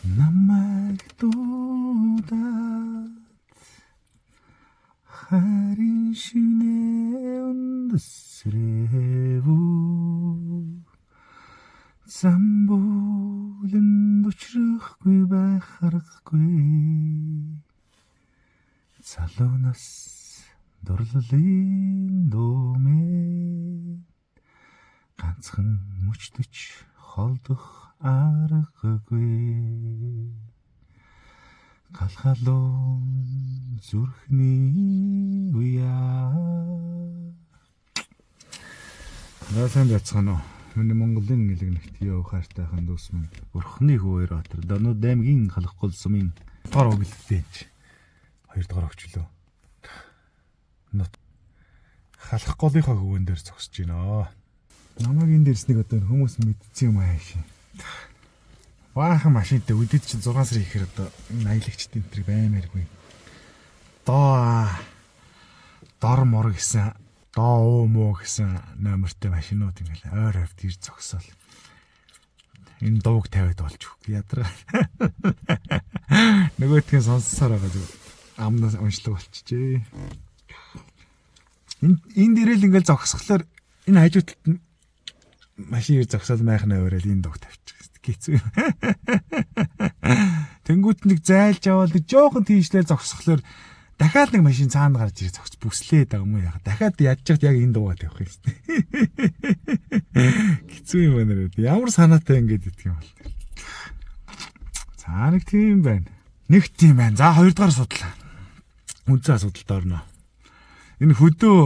намайг дуудаад харин шинэ өндөсрөв замбууланд учрахгүй байх аргагүй залуунаас дурлалын дүүмээ ганцхан мөчдөж холдох аргагүй галгалуун зүрхний уяа Наасан бяцгаано миний Монголын нэлэгнэгт яв хайртайхан дүүс минь Бурхны хөвөөр отор Донод аймгийн халах гол сумын тор өглөлтөөч 2 дугаар өгчлөө нот халах голынхаа хөвөн дээр зогсож байна. Намайг энэ дэрснийг одоо хүмүүс мэдсэн юм ааши. Баахан машинтай үдэд чинь 6 сар ихээр одоо аялагчд энэ төр баймааргүй. Дор мор гэсэн доо муу гэсэн номертой машинууд ингээл ойр хавьд ирж зогсоол. Энэ дууг тавиад болж үг ядраа. Нөгөөдгөө сонссоор байгаа зү амнаас уншлаг болчихжээ. Энэ дээрэл ингээл зогсохлоор энэ хажуу талд машин ирж зогсоол майхнаа өрөөл энэ дууг тавьчих гэсэн. Тэнгүүт нэг зайлж аваад жоохон тийшлээ зогсохлоор дахиад нэг машин цаана гарч ирж зогсож бүслээд байгаа юм уу яа. Дахиад ядчихад яг энэ дуугаа тавих юм шүү дээ. Хэцүү юм байна. Ямар санаатай ингэж идэх юм бол. За нэг тийм байна. Нэг тийм байна. За 2 дугаар судал. Үнцэн асуудалд орно. Энэ хөдөө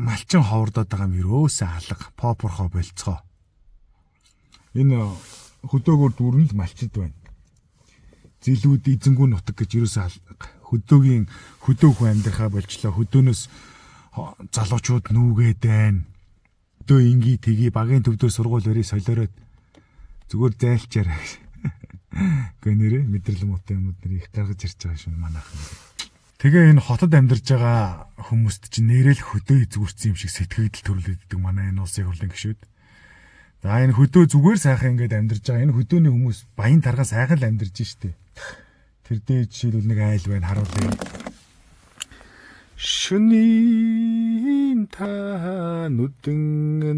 малчин ховордоод байгаа юм ерөөсөө алга попорхоо болцгоо. Энэ хөдөөгөр дүүрэн л малчид байна. Зилүүд эзэнгүү нутаг гэж ерөөсөө алга. Хөдөөхөө амьдрахаа болчлоо. Хөдөөнөөс залуучууд нүүгээд байна. Хөдөө инги тгий багийн төвдөр сургууль өрөө солиороод зүгээр зайлчаарай. Гэхдээ нэрээ мэдрэл муутай юмуд нэр их гаргаж ирж байгаа шин манайхан. Тэгээ энэ хотод амьдарч байгаа хүмүүст чинь нэрэл хөдөө эзгүрсэн юм шиг сэтгэгдэл төрлөддөг манай энэ улсын хурлын гишүүд. За энэ хөдөө зүгээр сайхан ингээд амьдарч байгаа. Энэ хөдөөний хүмүүс баян таргаа сайхан л амьдарч штэ. Тэр дээд жишээлбэл нэг айл байна харуулъя. Шүнийн та нүдэн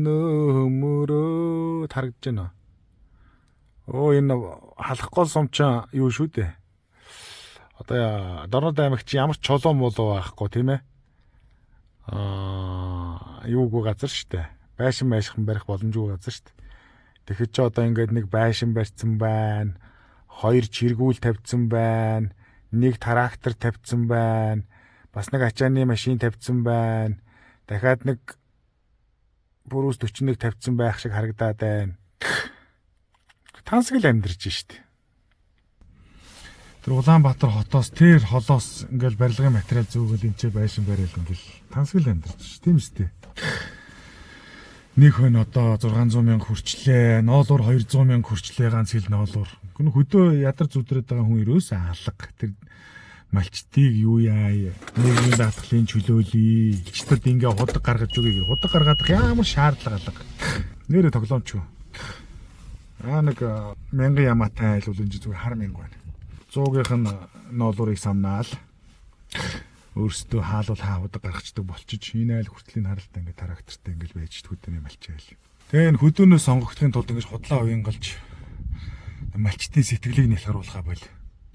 нөмөрөө тарагдж байна. Энэ халах гол сумчаа юу шүү дээ. Одоо Дорнод аймагч ямар ч чулуун муулуу байхгүй тийм ээ. Юугүй газар штэ. Байшин байшхан барих боломжгүй газар штэ. Тэгэхэд ч одоо ингээд нэг байшин барьсан байна. 2 чиргүүл тавьсан байна. 1 трактор тавьсан байна. Бас нэг ачааны машин тавьсан байна. Дахиад нэг бүрүүс 41 тавьсан байх шиг харагдаад байна. Тансаг л амьдарч штэ. Тэр Улаанбаатар хотоос тэр холоос ингээл барилгын материал зөөгөл энэ ч байшин бариал ингээл тансаг л амьдарч тийм үстэй. Нэг хон одоо 600 мянга хүрчлээ, ноолуур 200 мянга хүрчлээ ганц хил ноолуур. Гүн хөдөө ядар зүдрээд байгаа хүн ерөөсөө алга. Тэр малчтыг юу яа нэгэн даатгалын чөлөөлий. Ичтэд ингээ худаг гаргаж өгье. Худаг гаргаадах ямар шаардлага алга. Нэрэ тоглоомч юу. Нэг мянган ямаатай айл бол энэ зүгээр хар мянга байна. 100-ийн ноолуурыг самнаал өөрсдөө хаалуул хаавдаг гаргацдаг болчих. Энэ айл хүртлийн харалтаа ингээ трактортай ингээл байж хөдөөний малчаал. Тэгээ энэ хөдөөнөө сонгогдохын тулд ингэж худлаа уянгалж малчтын сэтгэлийг нялхаруулахаа бол.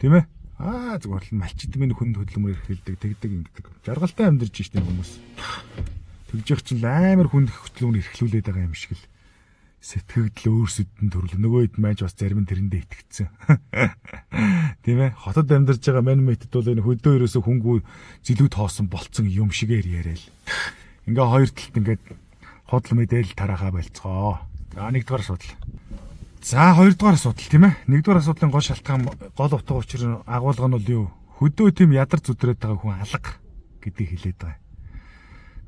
Тийм ээ? Зүгээр л малчид минь хүнд хөдөлмөр эрхэлдэг, тэгдэг ингэдэг. Жаргалтай амьдарч штеп хүмүүс. Тэгж явах чинь амар хүнд хөдөлмөр эрхлүүлээд байгаа юм шиг л. Сэтгэгдэл өөрсөд нь төрөл нөгөөд маань бас зарим нь тэрэндээ итгэцсэн. Тийм ээ? Хотод амьдарч байгаа мань мэтэд бол энэ хөдөө ерөөсө хүнгүй зилүү тоосон болцсон юм шигээр яриад. Ингээ хоёр талд ингээд худал мэдээлэл тараахаа болцгоо. За 1 дугаар асуудал. За 2 дугаар асуудал тийм ээ? 1 дугаар асуудлын гол шалтгаан гол утга учир агуулга нь бол юу? Хөдөө тийм ядар зүдрээд байгаа хүн алга гэдгийг хэлээд байгаа.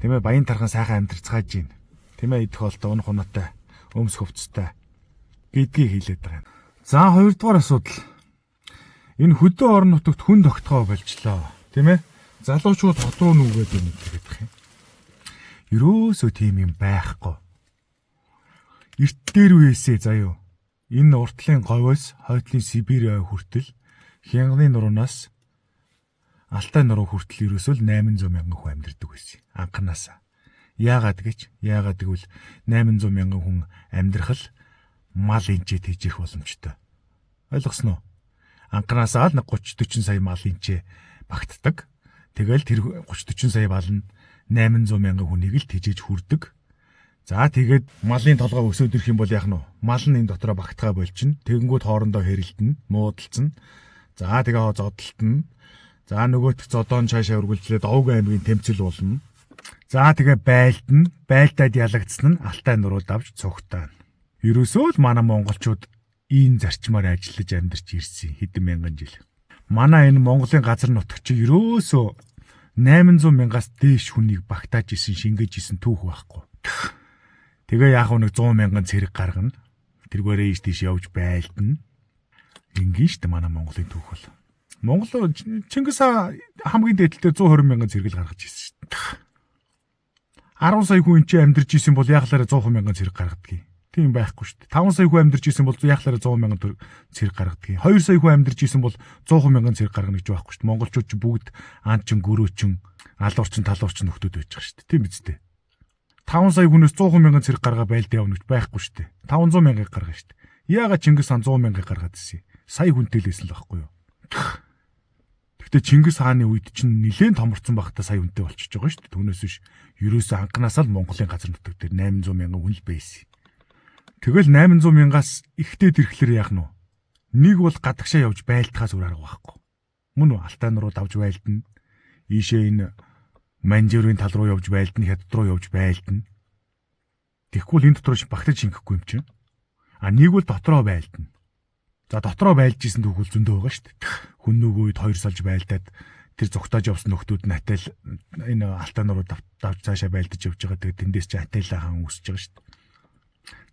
Тийм ээ? Баян тархан сайхан амьдарцгааж гин. Тийм ээ? Идэх болтой унах унаатай өмс хөвцтэй гэдгийг хэлээд байгаа. За 2 дугаар асуудал. Энэ хөдөө орон нутагт хүн тогтгоо болчлоо. Тийм ээ? Залуучууд хот руу нүгээд байна гэдэг юм. Ерөөсөө тийм юм байхгүй. Эрт дээр үесээ заяо. Энэ уртлын говьоос хойтлын Сибирь хүртэл Хянганы нуруунаас Алтай нуруу хүртэл ерөөсөө 800 мянган хүн амьдардаг байсан. Анханасаа. Яагаад гэвэл 800 мянган хүн амьдрахал мал энчээ тэжих боломжтой. Ойлгосноо? Анханасаа л 30-40 сая мал энчээ багтдаг. Тэгэл тэр 30-40 сая мал нь 800 мянган хүнийг л тэжээж хүрдэг. За тэгээд малын толгой өсөөд ирэх юм бол яах нь вэ? Мал нь энэ дотроо багтгаа болчихно. Тэгэнгүүт хоорондоо хэрэлдэнэ, муудалцсан. За тэгээ зодтолтно. За нөгөөт зодоон цаашаа үргэлжлээд Овг аймгийн тэмцэл болно. За тэгээ байлдана. Байлдаад ялагдсан нь Алтай нурууд авч цугтаана. Ерөөсөө л манай монголчууд ийм зарчмаар ажиллаж амьдарч ирсэн хэдэн мянган жил. Манай энэ Монголын газар нутагч ерөөсөө 800 мянгаас дээш хүнийг багтааж исэн, шингээж исэн түүх байхгүй. Тэгээ яах вэ, нэг 100 мянган цэрэг гаргана. Тэргээрээ ийш тийш явж байлдана. Ингийн штэ манай Монголын түүх бол. Монгол Чингис хаан хамгийн дээдлээ 120 мянган цэрэг л гаргаж ирсэн штэ. 10 сая хүн ч амьдарч исэн бол яахлаараа 100 мянган цэрэг гаргадгийг. Тийм байхгүй штэ. 5 сая хүн амьдарч исэн бол яахлаараа 100 мянган цэрэг гаргадгийг. 2 сая хүн амьдарч исэн бол 100 мянган цэрэг гаргана гэж байхгүй штэ. Монголчууд ч бүгд анчин, гөрөөчин, алуурчин, талуурчин нөхдүүд байж байгаа штэ. Тийм биз дээ. 5 сая хүнээс 100 мянган цэрэг гаргаа байлд явна гэж байхгүй штэ. 500 мянгаыг гаргана штэ. Яагаад Чингис хаан 100 мянгаыг гаргаад ирсэн? Сая хүнтэй л байсан л байхгүй юу? Гэхдээ Чингис хааны үед чинь нэлээд томорцсон багтаа сая хүнтэй болчихж байгаа штэ. Түүнээс биш ерөөсөө анханасаа л Монголын газар нутаг дээр 800 мянган хүн л байсан. Тэгэл 800 мянгаас ихтэй тэрхлэр яах нь вэ? Нэг бол гадагшаа явж байлдахаас өөр арга байхгүй. Мөн үү? Алтай нурууд авж байлдана. Ийшээ энэ Манжирын тал руу явж байлдана, хятад руу явж байлдана. Тэгэхгүй энэ дотроо багтаж шингэхгүй юм чинь. Нэг бол дотроо байлдана. За дотроо байлж исэн түүх зөндөө байгаа шүү дээ. Хүн нөгөө үед 2 салж байлдаад тэр зүгтааж явсан нөхдүүд нь атайл энэ Алтай нурууд давж цаашаа байлдаж явж байгаа. Тэгээд тэндээс ч атайлаа хаан үсэж байгаа шүү дээ.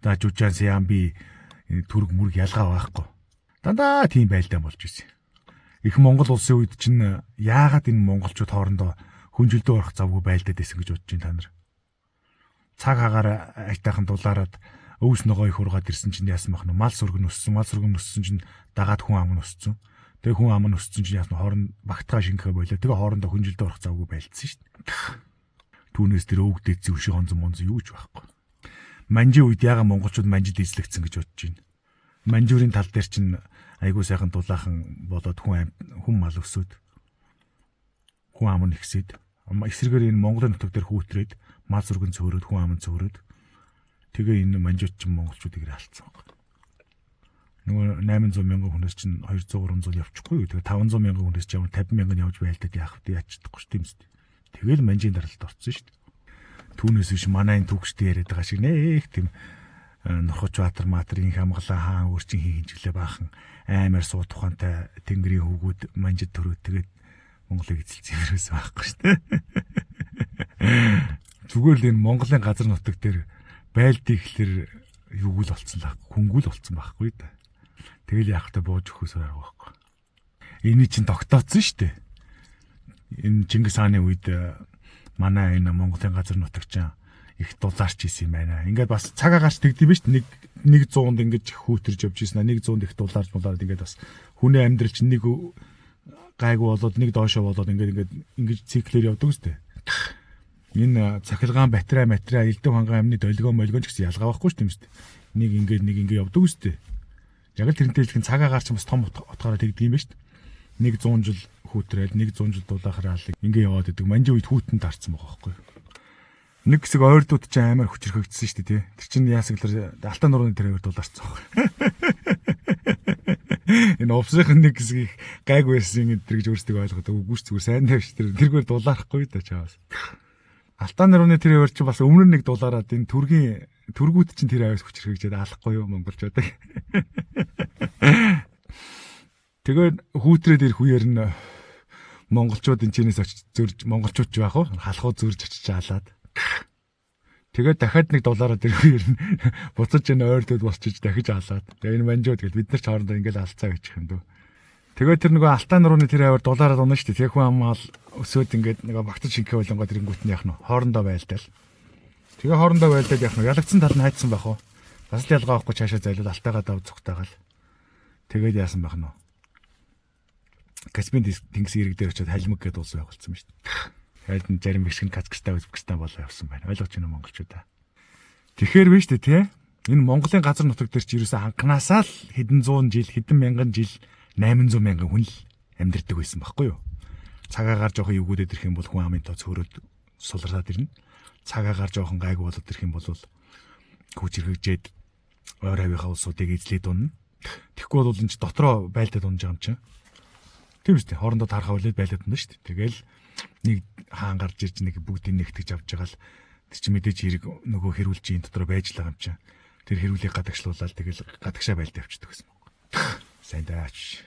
За Жужаан Сямби түрэг мүрэг ялгаа байхгүй. Дандаа тийм байлдаан болж исэн. Их Монгол улсын үед чинь яагаад энэ монголчууд хоорондоо хүнжилдөө орох завгүй байлдаад исэн гэж бодож байна та нар. Цаг агаар айтайхан дулаараад өвс ногоо их ургаад ирсэн чинь яасан бах нь мал сүргэн өссөн чинь дагаад хүн ам нь өссөн. Тэгээ хүн ам нь өссөн чинь яасан хооронд багтгаа шингэхэ болоо. Тэгээ хоорондоо хүнжилдөө орох завгүй байлдсан шүү дээ. Түүнээс тэр өвөг дээдсэн өшөө хонзон юу ч байхгүй. Манжи үед яга монголчууд манжид эзлэгдсэн гэж бодож байна. Манжурын тал дээр чинь айгуу сайхан дулаахан болоод хүн мал өсөөд хүн ам нь ихсээд эсрэгээр энэ Монголын нутаг дээр хүүтрээд мал сүргэн цөөрөөд хүн ам нь цөөрөөд тэгээ энэ манжууд чинь монголчуудыг алдсан байна. Нөгөө 800 мянган хүнээс чинь 200 300 явчихгүй юу. Тэгээ 500 мянган хүнээс чинь 50 мянган явж байлдаад яах вэ? Яачдаггүй шүү дээ. Тэгээл манжийн даралт орсон шүү дээ. Түүнээс биш манай энэ түүхчтэй яриад байгаа шиг нэх тийм Нурхач Баатар Матрын хамглаа хаан өөрчин хинжлээ баахан аймаар суу тухантай тэнгэрийн хөвгүүд манжид төрөөд тэгээд Монголыг эзэлсэн юмрээс байхгүй шүү дээ. Зүгээр л энэ Монголын газар нутаг дээр байлдыг ихлэр юугүйл болцсон л хөнгүүл болцсон байхгүй да. Тэгэл яах вэ бууж өгөхөөс арга байхгүй. Эний чинь тогтооцсон шүү дээ. Энэ Чингис хааны үед манай энэ Монголын газар нутагч их дулаарч исэн юм байна. Ингээд бас цаг агаарч тэгдэв биш нэг 100-д ингэж хүүтэрж явж исэн. 100-д их дулаарч болоод ингээд бас хүний амьдрал чинь нэг гайгүй болоод нэг доошоо болоод ингээд ингэж циклээр явдаг үстэй. Энэ цахилгаан батарей элдэн ханган амны долгион молгоон ч гэсэн ялгаа байхгүй шүү дээ юм шүү дээ. Нэг ингээд явдаг үстэй. Яг л тэрнтэй хэлэх цаг агаарч бас том утгаараа тэгдэг юм байна шүү дээ. 100 жил хүүтрээл 100 жил дулаахаар ингээ яваад идэг. Манжи үед хүүтэнд дарцсан байгаа байхгүй. Нэг хэсэг ойрдууд ч амар хүчрхэгдсэн шүү дээ тий. Тэр чинь яасаглаар Алтай нурууны тэрээр дулаарцсан байгаа. Энэ овсрын нэг хэсгийг гайгүй байсан энэ гэж өөрсдөө ойлгоод үгүй зүгээр сайн тавьж тэргээр дулаарахгүй да чаавас. Алтай нурууны тэрээр чинь бас өмнө нэг дулаараад энэ түргүүд чинь тэр аваас хүчрхэгжээд алахгүй юу монголчуудаа. Тэгээд хүүтрээд ирэх үеэр нь монголчууд энэ чинээс очиж зөрж монголчууд ч байх уу халахуу зөрж очиж алаад. Тэгээд дахиад нэг $1 ирэх үеэр нь буцаж энэ ойртод босчиж дахиж алаад. Тэгээ энэ манжууд гээд бид нар ч хоорондоо ингээл алцаа гэж юм дөө. Тэгээд тэр нөгөө Алтай нурууны тэр аваар $1 унаа шүү дээ. Тэг хүн амаал өсөөд ингээд нөгөө багтаж шинхээ болонгоо тэрэнгүүт нь яах нь хоорондоо байлдаал. Тэгээ хоорондоо байлдаад яах нь ялагдсан тал нь хайцсан байх уу. Бас л ялгаа авахгүй цаашаа зайлуул алтайгаа дав цогтойгаал. Тэгээд яасан байх нь вэ? Каспийн тэнгис ирэг дээр очиод халимаг гэдээ улс байгуулсан ба шүү дээ. Тэгээд зарим бишгэн Казахстан, Узбекистан болоо явсан байна. Ойлгож байна уу монголчуудаа? Тэгэхээр биш үү те? Энэ Монголын газар нутаг дээр ч ерөөсөө анханасаа л хэдэн зуун жил, хэдэн мянган жил 800 мянган хүн л амьдардаг байсан байхгүй юу? Цагаагаар жоохон югүүдэд ирэх юм бол хүн амын тооц хөрөөд сулраад ирнэ. Цагаагаар жоохон гайг болоод ирэх юм бол хүч хэрэгжээд ойр хавийнхаа улсуудыг эзлээд унна. Тэгэхгүй бол энэ ч дотроо байлдаад унж байгаа юм чинь. Тийм үстэй. Хоорондоо тархаа үлээд байлдаад унна шүү дээ. Тэгэл нэг хаан гарч ирж нэг бүгдийг нэгтгэж авч байгаа л тэр чи мэдээж хэрэг нөгөө хэрүүлж ин дотроо байж л байгаа юм чинь. Тэр хэрүүлийг гадагшлуулаад тэгэл гадагшаа байлдаа явчихдаг гэсэн юм. Сайн даач.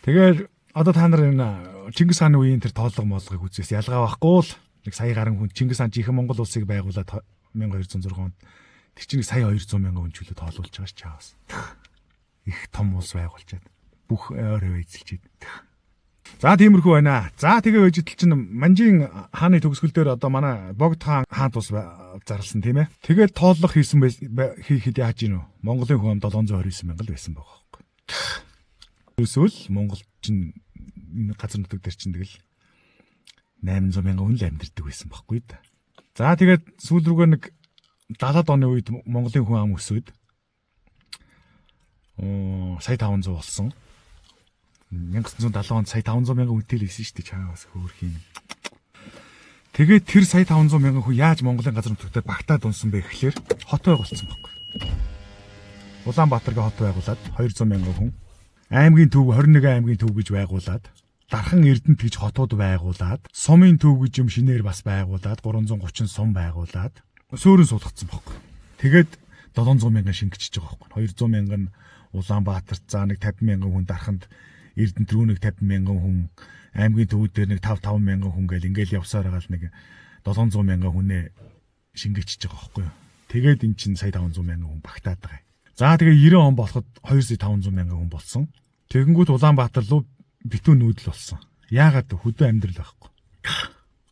Тэгэл одоо та нар энэ Чингис хааны үеийн тэр тоолго моолгыг үзээс ялгаа байхгүй л нэг сая гаруй хүн Чингис хаан жинхэнэ Монгол улсыг байгуулад 1206 онд тэр чинь сая 200 мянган хүн чөлөө тоолуулж байгаа ч чаавас. Их том улс байгуулчаад бүх ойроо эзэлчихэд. За тиймэрхүү байна. За тэгээ өжидэл чинь Манжин хааны төгсгөл дээр одоо манай Богд хаан тус зарласан тийм ээ. Тэгээд тооллого хийсэн хийхэд яаж гинөө? Монголын хүн 729 мянган байсан байгаа байхгүй. Эсвэл Монгол чинь энэ газар нутаг дээр чинь тэгэл 800 мянган хүн л амьдардаг байсан байхгүй да. За тэгээд сүүл рүүгээ нэг 70-аад оны үед Монголын хүн ам өсөөд сая 500 болсон. 1970 онд сая 500 мянган хүнтэй л исэн шүү дээ чааваас хөөх юм. Тэгээд тэр сая 500 мянган хүн яаж Монголын газар нутгаар багтаад унсан бэ гэхлээр хот байгуулсан байхгүй. Улаанбаатаргийн хот байгуулад 200 мянган хүн, аймгийн төв 21 аймгийн төв гэж байгуулад, Дархан Эрдэнэт гэж хотууд байгуулад, Сумын төв гэж юм шинээр бас байгуулад, 330 сум байгуулад сөөрөн суулгацсан байхгүй. Тэгээд 700 мянган шингэчихэж байгаа байхгүй. 200 мянган Улаанбаатарт за нэг 50 мянган хүн Дарханд Эрдэнэт рүү нэг 50 мянган хүн, аймгийн төвүүд дээр нэг 5 мянган хүн гэл ингээл явсаар байгаа л нэг 700 мянган хүнээ шингээчихэж байгаа байхгүй юу. Тэгээд эн чинь сая 500 мянган хүн багтаад байгаа юм. За тэгээ 90 он болоход 2,500 мянган хүн болсон. Тэгэнгүүт Улаанбаатар руу битүү нүүдэл болсон. Яагаад хөдөө амьдрал байхгүй.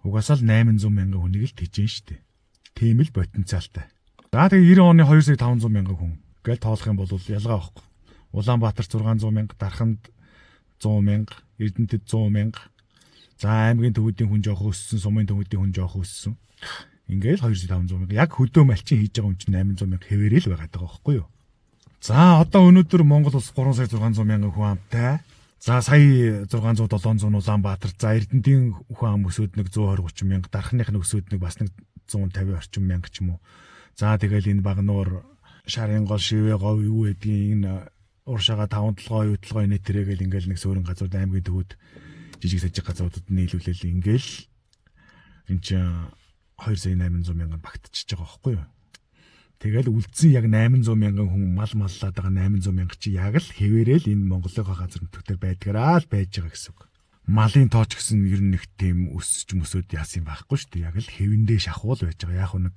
Угаасаа л 800 мянган хүнийг л тэжэн штэ. Тийм л потенциалтай. За тэгээ 90 оны 2,500 мянган хүн гэл тоолох юм бол ялгаа байхгүй. Улаанбаатар 600 мянга, Дарханд 100 мянга, Эрдэнэтэд 100 мянга. За аймгийн төвүүдийн хүн жоох өссөн, Сумын төвүүдийн хүн жоох өссөн. Ингээл 2,500 мянга. Яг хөдөө малчин хийж байгаа хүн чинь 800 мянга хэвээрэл байгаад байгаа байхгүй юу? За одоо өнөөдөр Монгол улс 3 сая 600 мянган хүн амтай. За сая 600 700 Улаанбаатар, за Эрдэнэтийн хүн ам өсөөд нэг 120 30 мянга, Дарханых нь өсөөд нэг бас нэг 150 орчим мянга ч юм уу. За тэгэл энэ Багнуур, Шарын гол, Шивээ говь юу гэдгийг энэ уршаага 5-7 юутлогоо нэтрэгээл ингээл нэг суурин газар аймгийн төвүүд жижиг сажиг газруудад нийлүүлэл ингээл эн чинь 2,800 мянган багтчихж байгаа байхгүй юу. Тэгэл үлдсэн яг 800 мянган хүн мал маллаад байгаа 800 мянга чи яг л хэвээрэл энэ Монголын газар нутгаар байдгаараа л байж байгаа гэсэн үг. Малын тооч гэсэн ер нь нэг тийм өсөж мөсөд яасан байхгүй шүү дээ. Яг л хэвэндээ шахуул байж байгаа. Яг нэг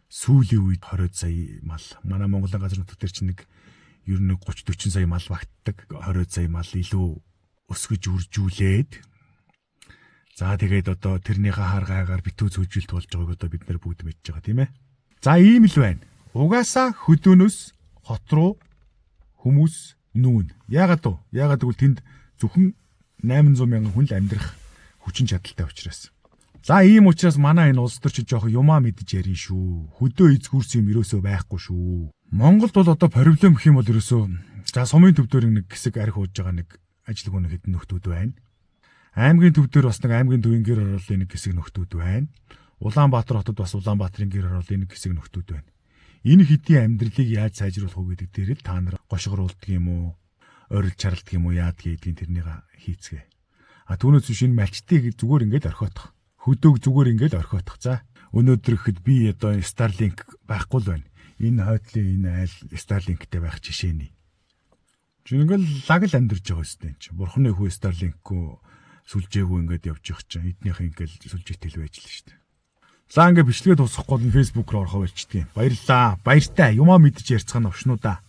сүүлийн үед 20 сая мал манай Монголын газар нутгаар чи нэг ер нь 30-40 сая мал багтдаг. 20 сая мал илүү өсгөж үржүүлээд за тэгээд одоо тэрнийхээ хар гайгаар битүү зүйжилт болж байгааг одоо бид нар бүгд мэдж байгаа тийм ээ. За ийм л байна. Угаасаа хөдөөнөөс хот руу хүмүүс нүүн. Яагаад вэ? Яагаад гэвэл тэнд зөвхөн 800 мянган хүн л амьдрах хүчин чадалтай учраас. За ийм учраас манай энэ улс төр чи жоох юмаа мэдж ярина шүү. Хөдөө эзгүүрсэн юм ерөөсөө байхгүй шүү. Монголд бол одоо проблем гэх юм бол ерөөсөө за сумын төв дээр нэг хэсэг арх ууж байгаа нэг ажил хүн хэдэн нөхдүүд байна. Аймгийн төв дээр бас нэг аймгийн төвийн гэр ороолын нэг хэсэг нөхдүүд байна. Улаанбаатар хотод бас Улаанбаатарын гэр ороолын нэг хэсэг нөхдүүд байна. Энэ хэдийн амьдралыг яаж сайжруулах вэ гэдэг дээр л та нар гошгоруулдаг юм уу? Орилж чарладаг юм уу? Яад гэдгийг тэрнийг хийцгээ. А түүнээс биш энэ малчтыг зүгээр ингээд орхиотох. Хөдөг зүгээр ингээд орхиотох. За өнөөдөр ихэд би одоо Starlink байхгүй л байна. Энэ хойдлын энэ айл Starlink-тэй байх жишээний. Чи ингээл лаг л амьдарч байгаа юм чинь. Бурхны хүү Starlink-гүй сүлжээгүй ингээд явж явах чинь эднийх ингээл сүлжээтэй л байж л шүү дээ. За ингээд бичлэгээ дуусгахгүй нь Facebook руу орохоо болчихдээ. Баярлалаа. Баяртай. Юмаа мэдчих ярьцгаана овшнуу да.